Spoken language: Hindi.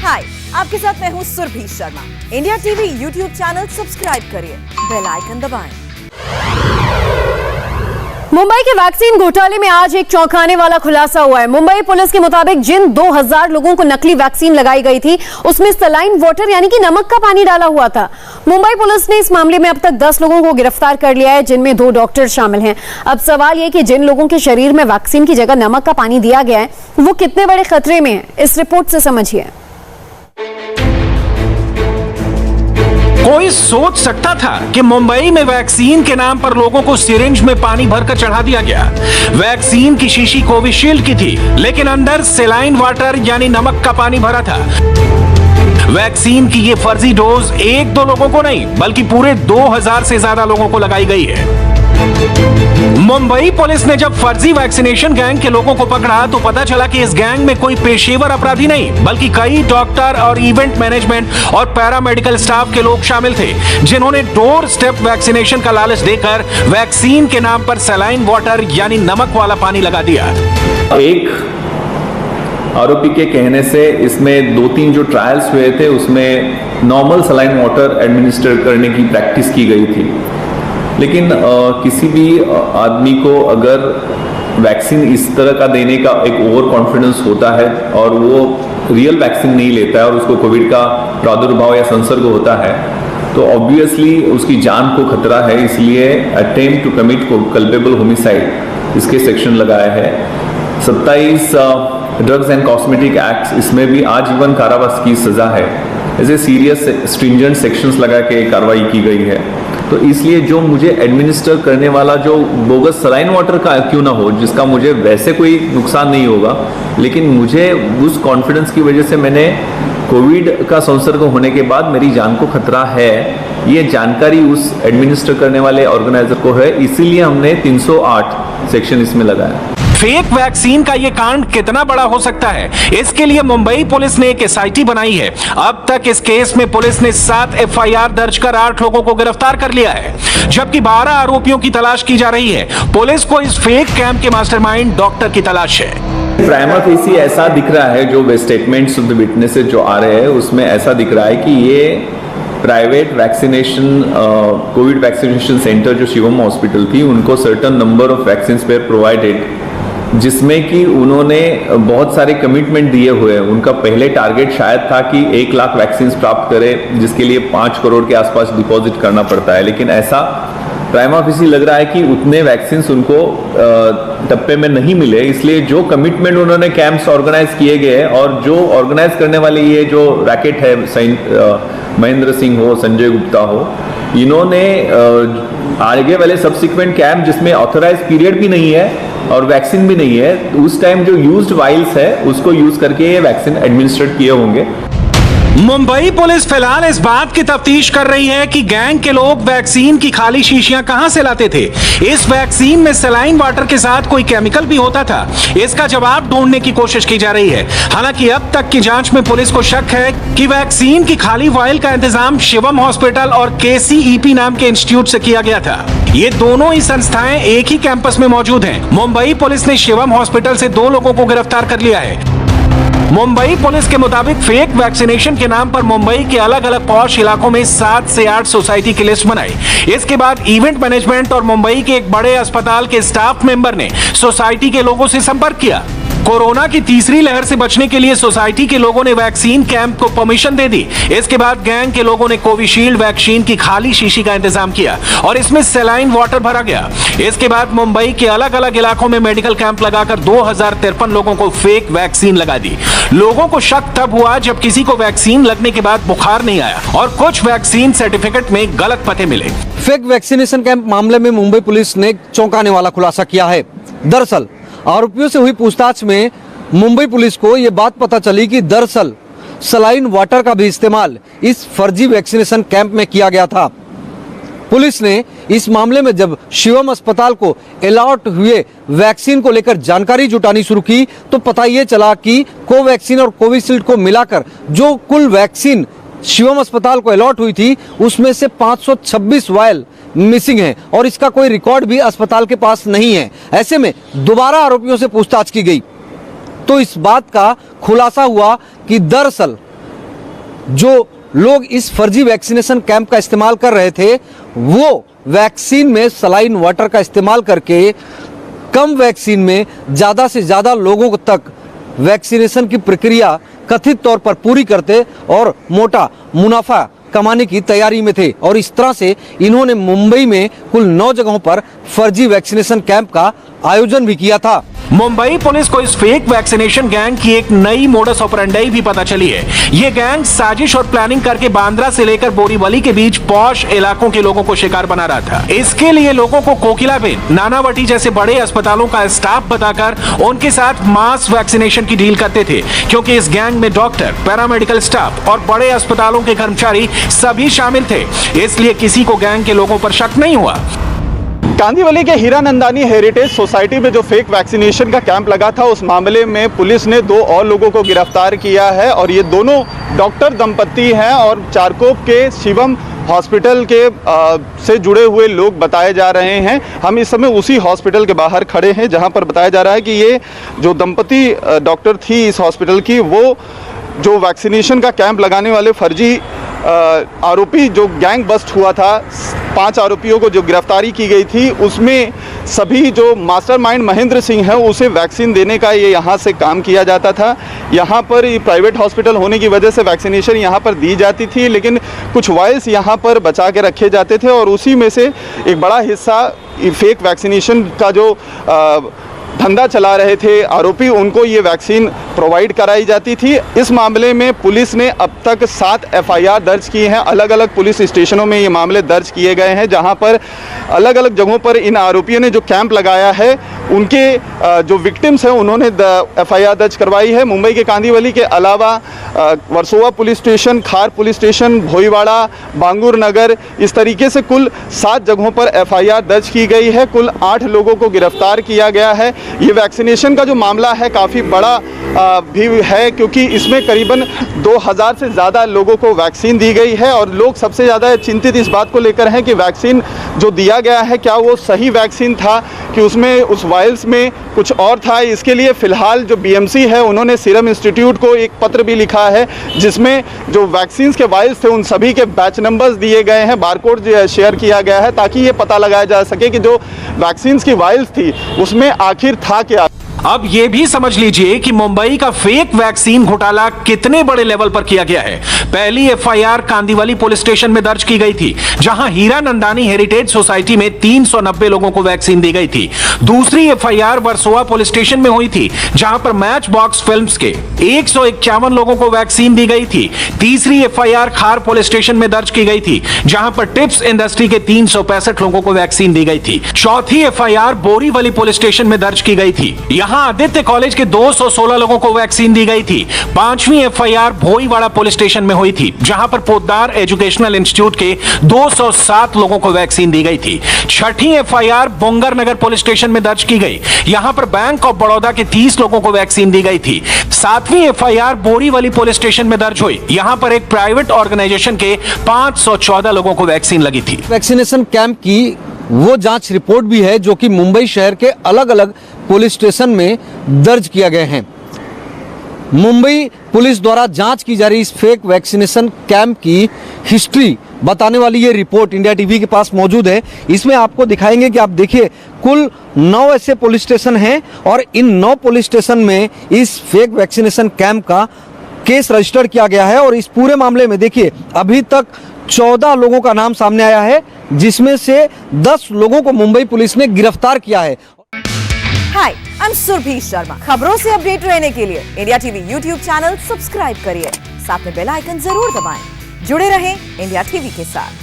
हाय, आपके साथ मैं हूँ Surabhi Sharma. India TV YouTube channel subscribe करिए, बेल आइकन दबाएं। मुंबई के वैक्सीन घोटाले में आज एक चौंकाने वाला खुलासा हुआ है। मुंबई पुलिस के मुताबिक जिन 2000 लोगों को नकली वैक्सीन लगाई गई थी, उसमें सलाइन वाटर यानी कि नमक का पानी डाला हुआ था। मुंबई पुलिस ने इस मामले में अब तक 10 लोगों को गिरफ्तार कर लिया है, जिनमें 2 डॉक्टर शामिल हैं। अब सवाल यह कि जिन लोगों के शरीर में वैक्सीन की जगह नमक का पानी दिया गया है, वो कितने बड़े खतरे में है, इस रिपोर्ट से समझिए। कोई सोच सकता था कि मुंबई में वैक्सीन के नाम पर लोगों को सिरिंज में पानी भरकर चढ़ा दिया गया। वैक्सीन की शीशी कोविशील्ड की थी, लेकिन अंदर सेलाइन वाटर यानी नमक का पानी भरा था। वैक्सीन की ये फर्जी डोज 1-2 लोगों को नहीं, बल्कि पूरे 2000 से ज्यादा लोगों को लगाई गई है। मुंबई पुलिस ने जब फर्जी वैक्सीनेशन गैंग के लोगों को पकड़ा तो पता चला कि इस गैंग में कोई पेशेवर अपराधी नहीं, बल्कि कई डॉक्टर और इवेंट मैनेजमेंट और पैरामेडिकल स्टाफ के लोग शामिल थे, जिन्होंने डोर स्टेप वैक्सीनेशन का लालच देकर वैक्सीन के नाम पर सलाइन वाटर यानी नमक वाला पानी लगा दिया। एक आरोपी के कहने से इसमें 2-3 जो ट्रायल्स हुए थे उसमें नॉर्मल सलाइन वाटर एडमिनिस्टर करने की प्रैक्टिस की गई थी, लेकिन किसी भी आदमी को अगर वैक्सीन इस तरह का देने का एक ओवर कॉन्फिडेंस होता है और वो रियल वैक्सीन नहीं लेता है और उसको कोविड का प्रादुर्भाव या संसर्ग होता है, तो ऑब्वियसली उसकी जान को खतरा है। इसलिए attempt to commit culpable homicide इसके सेक्शन लगाया है। 27 ड्रग्स एंड कॉस्मेटिक एक्ट, इसमें भी आजीवन कारावास की सजा है। ऐसे सीरियस स्ट्रिंजेंट सेक्शंस लगा के कार्रवाई की गई है। तो इसलिए जो मुझे एडमिनिस्टर करने वाला जो बोगस सलाइन वाटर का क्यों ना हो, जिसका मुझे वैसे कोई नुकसान नहीं होगा, लेकिन मुझे उस कॉन्फिडेंस की वजह से मैंने कोविड का संसर्ग होने के बाद मेरी जान को खतरा है, ये जानकारी उस एडमिनिस्टर करने वाले ऑर्गेनाइजर को है, इसीलिए हमने 308 सेक्शन इसमें लगाया। फेक वैक्सीन का ये कांड कितना बड़ा हो सकता है, इसके लिए मुंबई पुलिस ने एक एसआईटी बनाई है। अब तक इस केस में पुलिस ने 7 एफआईआर दर्ज कर 8 लोगों को गिरफ्तार कर लिया है, जबकि 12 आरोपियों की तलाश की जा रही है। पुलिस को इस फेक कैंप के मास्टरमाइंड डॉक्टर की तलाश है। प्राइमा फेसी ऐसा दिख रहा है, जो स्टेटमेंट्स ऑफ द विटनेसेस जो आ रहे हैं उसमें ऐसा दिख रहा है कि ये private vaccination covid vaccination centre जो शिवम हॉस्पिटल थी, उनको certain number of vaccine were provided, जिसमें कि उन्होंने बहुत सारे कमिटमेंट दिए हुए हैं। उनका पहले टारगेट शायद था कि 1 लाख वैक्सीन प्राप्त करें, जिसके लिए 5 करोड़ के आसपास डिपॉजिट करना पड़ता है, लेकिन ऐसा प्राइमा फेसी लग रहा है कि उतने वैक्सीन उनको टप्पे में नहीं मिले। इसलिए जो कमिटमेंट उन्होंने कैंप्स ऑर्गेनाइज किए गए और जो ऑर्गेनाइज करने वाले ये जो रैकेट है, महेंद्र सिंह हो, संजय गुप्ता हो, इन्होंने आगे वाले सब्सिक्वेंट कैंप जिसमें ऑथराइज पीरियड भी नहीं है और वैक्सीन भी नहीं है, उस टाइम जो यूज्ड वाइल्स है उसको यूज करके ये वैक्सीन एडमिनिस्ट्रेट किए होंगे। मुंबई पुलिस फिलहाल इस बात की तफ्तीश कर रही है कि गैंग के लोग वैक्सीन की खाली शीशियां कहां से लाते थे। इस वैक्सीन में सलाइन वाटर के साथ कोई केमिकल भी होता था, इसका जवाब ढूंढने की कोशिश की जा रही है। हालांकि अब तक की जांच में पुलिस को शक है कि वैक्सीन की खाली वायल का इंतजाम शिवम हॉस्पिटल और KCEP नाम के इंस्टीट्यूट से किया गया था। ये दोनों ही संस्थाएं एक ही कैंपस में मौजूद हैं। मुंबई पुलिस ने शिवम हॉस्पिटल से 2 लोगों को गिरफ्तार कर लिया है। मुंबई पुलिस के मुताबिक फेक वैक्सीनेशन के नाम पर मुंबई के अलग अलग पॉश इलाकों में 7 से 8 सोसाइटी की लिस्ट बनाई। इसके बाद इवेंट मैनेजमेंट और मुंबई के एक बड़े अस्पताल के स्टाफ मेंबर ने सोसाइटी के लोगों से संपर्क किया। कोरोना की तीसरी लहर से बचने के लिए सोसाइटी के लोगों ने वैक्सीन कैंप को परमिशन दे दी। इसके बाद गैंग के लोगों ने कोविशील्ड वैक्सीन की खाली शीशी का इंतजाम किया और इसमें सलाइन वाटर भरा गया। इसके बाद मुंबई के अलग अलग इलाकों में मेडिकल कैंप लगाकर 2053 लोगों को फेक वैक्सीन लगा दी। लोगों को शक तब हुआ जब किसी को वैक्सीन लगने के बाद बुखार नहीं आया और कुछ वैक्सीन सर्टिफिकेट में गलत पते मिले। फेक वैक्सीनेशन कैंप मामले में मुंबई पुलिस ने चौंकाने वाला खुलासा किया है। दरअसल आरोपियों से हुई पूछताछ में मुंबई पुलिस को यह बात पता चली कि दरअसल सलाइन वाटर का भी इस्तेमाल इस फर्जी वैक्सीनेशन कैंप में किया गया था। पुलिस ने इस मामले में जब शिवम अस्पताल को अलॉट हुए वैक्सीन को लेकर जानकारी जुटानी शुरू की तो पता ये चला कि कोवैक्सीन और कोविशील्ड को मिलाकर जो कुल वैक्सीन शिवम अस्पताल को अलॉट हुई थी उसमें से 526 वायल मिसिंग है और इसका कोई रिकॉर्ड भी अस्पताल के पास नहीं है। ऐसे में दोबारा आरोपियों से पूछताछ की गई तो इस बात का खुलासा हुआ कि दरअसल जो लोग इस फर्जी वैक्सीनेशन कैंप का इस्तेमाल कर रहे थे वो वैक्सीन में सलाइन वाटर का इस्तेमाल करके कम वैक्सीन में ज़्यादा से ज़्यादा लोगों तक वैक्सीनेशन की प्रक्रिया कथित तौर पर पूरी करते और मोटा मुनाफा कमाने की तैयारी में थे। और इस तरह से इन्होंने मुंबई में कुल 9 जगहों पर फर्जी वैक्सीनेशन कैंप का आयोजन भी किया था। मुंबई पुलिस को इस फेक वैक्सीनेशन गैंग की एक नई मोडस ऑपरेंडाई भी पता चली है। ये गैंग साजिश और प्लानिंग करके बांद्रा से लेकर बोरीवली के बीच पॉश इलाकों के लोगों को शिकार बना रहा था। इसके लिए लोगों को कोकिलाबेन, नानावटी जैसे बड़े अस्पतालों का स्टाफ बताकर उनके साथ मास वैक्सीनेशन की डील करते थे, क्योंकि इस गैंग में डॉक्टर, पैरामेडिकल स्टाफ और बड़े अस्पतालों के कर्मचारी सभी शामिल थे। इसलिए किसी को गैंग के लोगों पर शक नहीं हुआ। कांदीवली के हीरानंदानी हेरिटेज सोसाइटी में जो फेक वैक्सीनेशन का कैंप लगा था, उस मामले में पुलिस ने 2 और लोगों को गिरफ्तार किया है और ये दोनों डॉक्टर दंपति हैं और चारकोप के शिवम हॉस्पिटल के से जुड़े हुए लोग बताए जा रहे हैं। हम इस समय उसी हॉस्पिटल के बाहर खड़े हैं जहां पर बताया जा रहा है कि ये जो दंपति डॉक्टर थी इस हॉस्पिटल की, वो जो वैक्सीनेशन का कैंप लगाने वाले फर्जी आरोपी जो गैंग बस्ट हुआ था, 5 आरोपियों को जो गिरफ्तारी की गई थी, उसमें सभी जो मास्टरमाइंड महेंद्र सिंह है उसे वैक्सीन देने का ये यहाँ से काम किया जाता था। यहाँ पर प्राइवेट हॉस्पिटल होने की वजह से वैक्सीनेशन यहाँ पर दी जाती थी, लेकिन कुछ वायल्स यहाँ पर बचा के रखे जाते थे और उसी में से एक बड़ा हिस्सा फेक वैक्सीनेशन का जो धंधा चला रहे थे आरोपी, उनको ये वैक्सीन प्रोवाइड कराई जाती थी। इस मामले में पुलिस ने अब तक 7 FIR दर्ज की हैं। अलग अलग पुलिस स्टेशनों में ये मामले दर्ज किए गए हैं, जहां पर अलग अलग जगहों पर इन आरोपियों ने जो कैंप लगाया है उनके जो विक्टिम्स हैं उन्होंने FIR दर्ज करवाई है। मुंबई के कांदीवली के अलावा वर्सोवा पुलिस स्टेशन, खार पुलिस स्टेशन, भोईवाड़ा, बांगुर नगर, इस तरीके से कुल 7 जगहों पर FIR दर्ज की गई है। कुल 8 लोगों को गिरफ्तार किया गया है। ये वैक्सीनेशन का जो मामला है काफ़ी बड़ा भी है, क्योंकि इसमें करीबन 2000 से ज़्यादा लोगों को वैक्सीन दी गई है और लोग सबसे ज़्यादा चिंतित इस बात को लेकर हैं कि वैक्सीन जो दिया गया है क्या वो सही वैक्सीन था कि उसमें उस वायल्स में कुछ और था। इसके लिए फ़िलहाल जो BMC है उन्होंने सीरम इंस्टीट्यूट को एक पत्र भी लिखा है जिसमें जो वैक्सीन के वायल्स थे उन सभी के बैच नंबर्स दिए गए हैं, बारकोड शेयर किया गया है ताकि ये पता लगाया जा सके कि जो वैक्सीन की वायल्स थी उसमें आखिर था क्या। अब यह भी समझ लीजिए कि मुंबई का फेक वैक्सीन घोटाला कितने बड़े लेवल पर किया गया है। पहली FIR कांदीवली पुलिस स्टेशन में दर्ज की गई थी, जहां हीरानंदानी हेरिटेज सोसाइटी में 390 लोगों को वैक्सीन दी गई थी। दूसरी FIR वर्सोवा पुलिस स्टेशन में हुई थी, जहां पर मैच बॉक्स फिल्म्स के 151 लोगों को वैक्सीन दी गई थी। तीसरी FIR खार पुलिस स्टेशन में दर्ज की गई थी, जहां पर टिप्स इंडस्ट्री के 365 लोगों को वैक्सीन दी गई थी। चौथी FIR बोरीवली पुलिस स्टेशन में दर्ज की गई थी, यहां आदित्य कॉलेज के 216 लोगों को वैक्सीन दी गई थी। 5वीं FIR भोईवाड़ा पुलिस स्टेशन में हुई थी, जहां पर पोद्दार एजुकेशनल इंस्टीट्यूट के 207 लोगों को वैक्सीन दी गई थी। 6ठी FIR बोंगर नगर पुलिस स्टेशन में दर्ज की गई, यहां पर बैंक ऑफ बड़ौदा के 30 लोगों को वैक्सीन दी गई थी। 7वीं FIR बोरीवली पुलिस स्टेशन में दर्ज हुई, यहां पर एक प्राइवेट ऑर्गेनाइजेशन के 514 लोगों को वैक्सीन लगी थी। वैक्सीनेशन कैंप की वो जांच रिपोर्ट भी है जो कि मुंबई शहर के अलग अलग पुलिस स्टेशन में दर्ज किया गए हैं। मुंबई पुलिस द्वारा जांच की जा रही इस फेक वैक्सीनेशन कैंप की हिस्ट्री बताने वाली ये रिपोर्ट इंडिया टीवी के पास मौजूद है। इसमें आपको दिखाएंगे कि आप देखिए कुल 9 ऐसे पुलिस स्टेशन हैं और इन 9 पुलिस स्टेशन में इस फेक वैक्सीनेशन कैंप का केस रजिस्टर किया गया है। और इस पूरे मामले में देखिए अभी तक 14 लोगों का नाम सामने आया है, जिसमें से 10 लोगों को मुंबई पुलिस ने गिरफ्तार किया है। हाय, आई एम सुरभि शर्मा। खबरों से अपडेट रहने के लिए India TV YouTube channel subscribe करिए, साथ में बेल आइकन जरूर दबाएं। जुड़े रहें इंडिया टीवी के साथ।